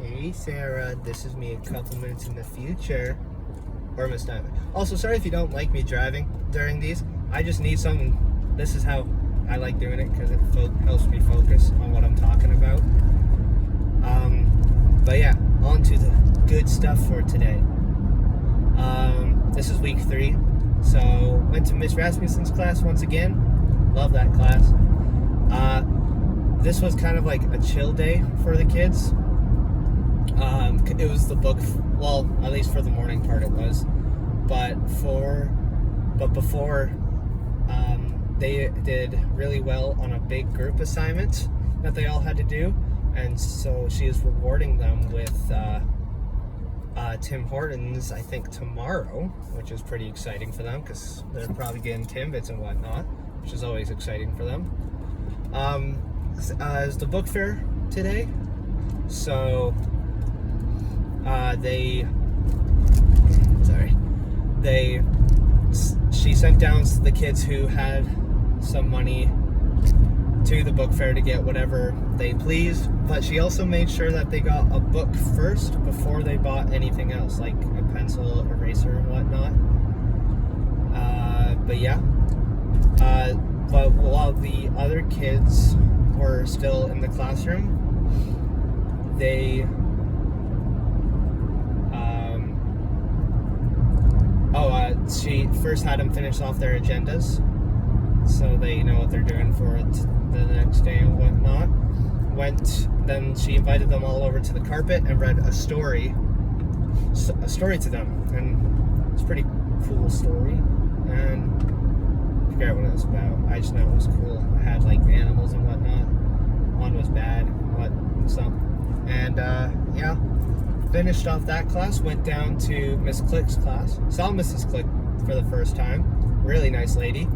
Hey Sarah, this is me a couple minutes in the future. Or Miss Diamond. Also, sorry if you don't like me driving during these. I just need something. This is how I like doing it because it helps me focus on what I'm talking about. But yeah, on to the good stuff for today. This is week 3. So, went to Miss Rasmussen's class once again. Love that class. This was kind of like a chill day for the kids. It was the book, well, at least for the morning part it was, but before, they did really well on a big group assignment that they all had to do, and so she is rewarding them with Tim Hortons, I think tomorrow, which is pretty exciting for them because they're probably getting Timbits and whatnot, which is always exciting for them. Is the book fair today, so she sent down the kids who had some money to the book fair to get whatever they pleased, but she also made sure that they got a book first before they bought anything else, like a pencil, eraser, and whatnot. But yeah, but while the other kids were still in the classroom, she first had them finish off their agendas so they know what they're doing for it the next day and whatnot. Then she invited them all over to the carpet and read a story to them, and it's a pretty cool story, and I forget what it was about. I just know it was cool. I had like animals and whatnot. One was bad, and yeah. Finished off that class, went down to Miss Click's class. Saw Mrs. Click for the first time. Really nice lady.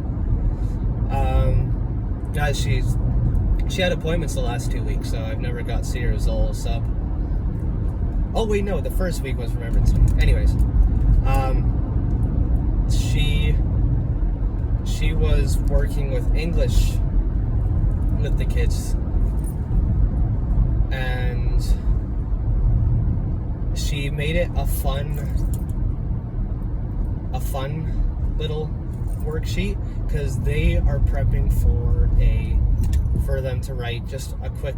Guys, she had appointments the last 2 weeks, so I've never got to see her as old sub. Oh wait, no, the first week was Remembrance Day. Anyways, she was working with English with the kids, and she made it a fun little worksheet because they are prepping for them to write just a quick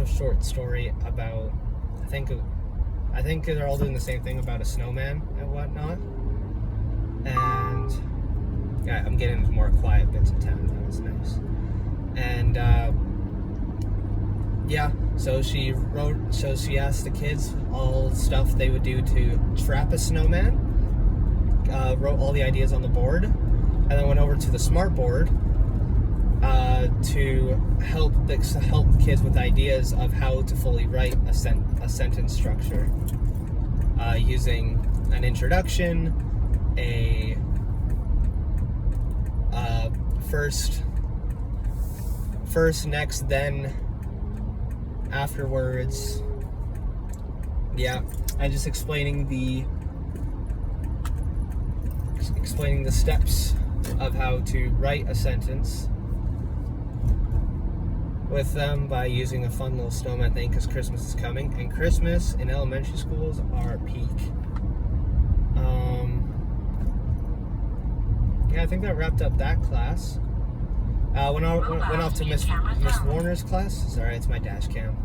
short story about, I think they're all doing the same thing about a snowman and whatnot. And yeah, I'm getting into more quiet bits of town now. It's nice. And yeah, so she asked the kids all stuff they would do to trap a snowman, wrote all the ideas on the board, and then went over to the smart board to help the kids with ideas of how to fully write a sentence structure, using an introduction, a first, next, then, afterwards. Yeah, and just explaining the steps of how to write a sentence with them by using a fun little snowman thing, because Christmas is coming, and Christmas in elementary schools are peak. Yeah, I think that wrapped up that class. Went off to Miss Warner's class. Sorry, it's my dash cam.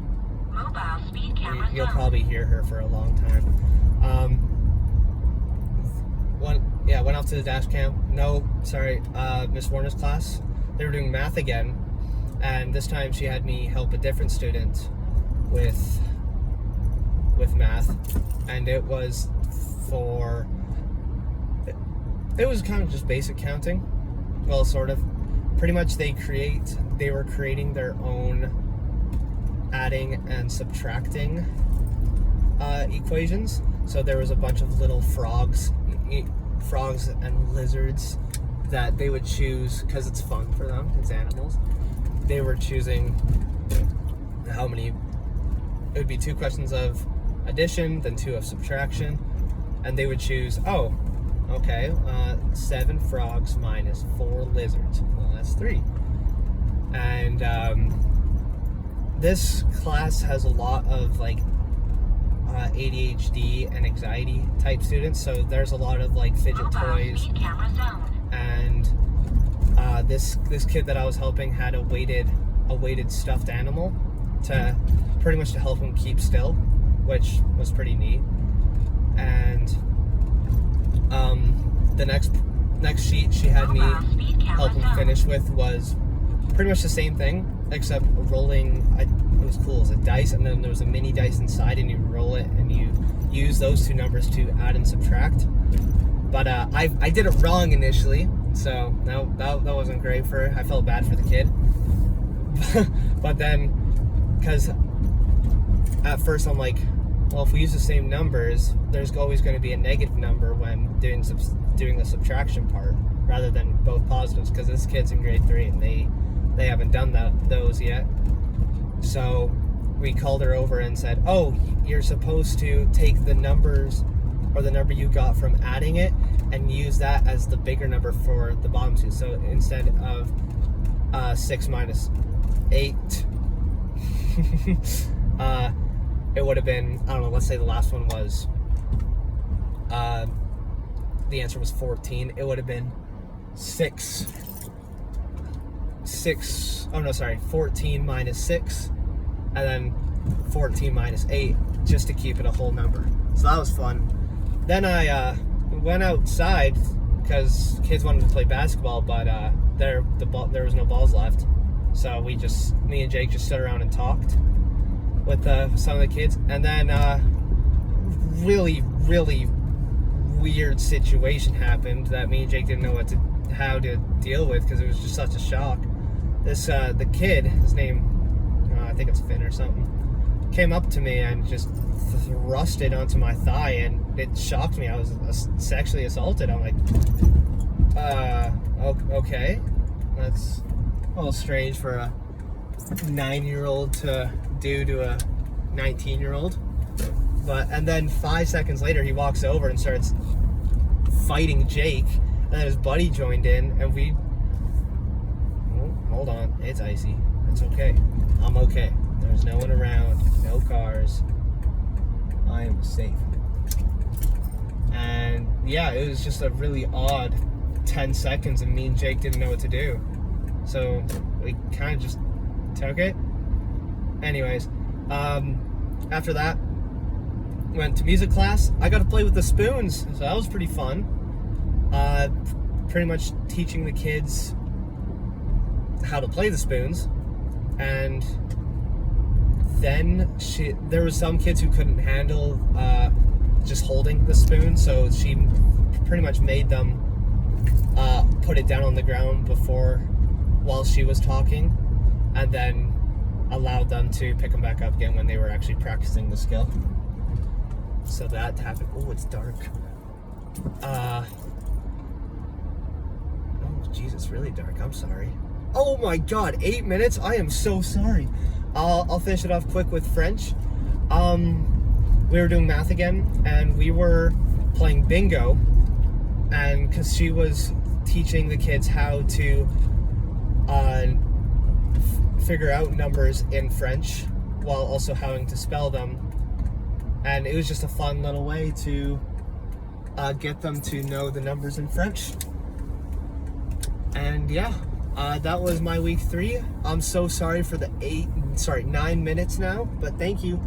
Mobile speed camera. You'll probably hear her for a long time. Went off to the dash cam. No, sorry, Miss Warner's class. They were doing math again, and this time she had me help a different student with math, and it was kind of just basic counting. Well, sort of. Pretty much they were creating their own adding and subtracting equations. So there was a bunch of little frogs and lizards that they would choose, because it's fun for them, it's animals. They were choosing how many. It would be 2 questions of addition, then 2 of subtraction, and they would choose, 7 frogs minus 4 lizards. Well, that's 3. And this class has a lot of like ADHD and anxiety type students. So there's a lot of like fidget Mobile toys, speed camera zone. and this kid that I was helping had a weighted stuffed animal to pretty much to help him keep still, which was pretty neat. And the next sheet she had me Mobile speed camera help him zone. finish with was pretty much the same thing, except rolling. It was cool. It was a dice, and then there was a mini dice inside, and you roll it, and you use those two numbers to add and subtract. But I did it wrong initially, so that wasn't great for her. I felt bad for the kid. But then, because at first I'm like, well, if we use the same numbers, there's always going to be a negative number when doing the subtraction part, rather than both positives, because this kid's in grade 3 and they haven't done those yet. So we called her over and said, oh, you're supposed to take the numbers, or the number you got from adding it, and use that as the bigger number for the bottom two. So instead of 6 minus 8, it would have been, I don't know, let's say the last one was, the answer was 14. It would have been 14 minus 6, and then 14 minus 8, just to keep it a whole number. So that was fun. Then I went outside because kids wanted to play basketball, but there was no balls left. So me and Jake just stood around and talked with some of the kids. And then really, really weird situation happened that me and Jake didn't know how to deal with, because it was just such a shock. The kid, his name, I think it's Finn or something, came up to me and just thrusted onto my thigh, and it shocked me. I was sexually assaulted. I'm like, okay, that's a little strange for a 9-year-old to do to a 19-year-old. And then 5 seconds later, he walks over and starts fighting Jake, and then his buddy joined in, and hold on, it's icy. It's okay. I'm okay. There's no one around, no cars. I am safe. And yeah, it was just a really odd 10 seconds, and me and Jake didn't know what to do. So we kind of just took it. Anyways, after that, went to music class. I got to play with the spoons, so that was pretty fun. Pretty much teaching the kids how to play the spoons. And then there was some kids who couldn't handle just holding the spoon, so she pretty much made them put it down on the ground while she was talking, and then allowed them to pick them back up again when they were actually practicing the skill. So that happened. Oh, it's dark. Oh, jeez, it's really dark. I'm sorry. Oh my God, 8 minutes? I am so sorry. I'll finish it off quick with French. We were doing math again, and we were playing bingo, and because she was teaching the kids how to figure out numbers in French while also having to spell them, and it was just a fun little way to get them to know the numbers in French. And yeah, that was my week 3. I'm so sorry for the 9 minutes now, but thank you.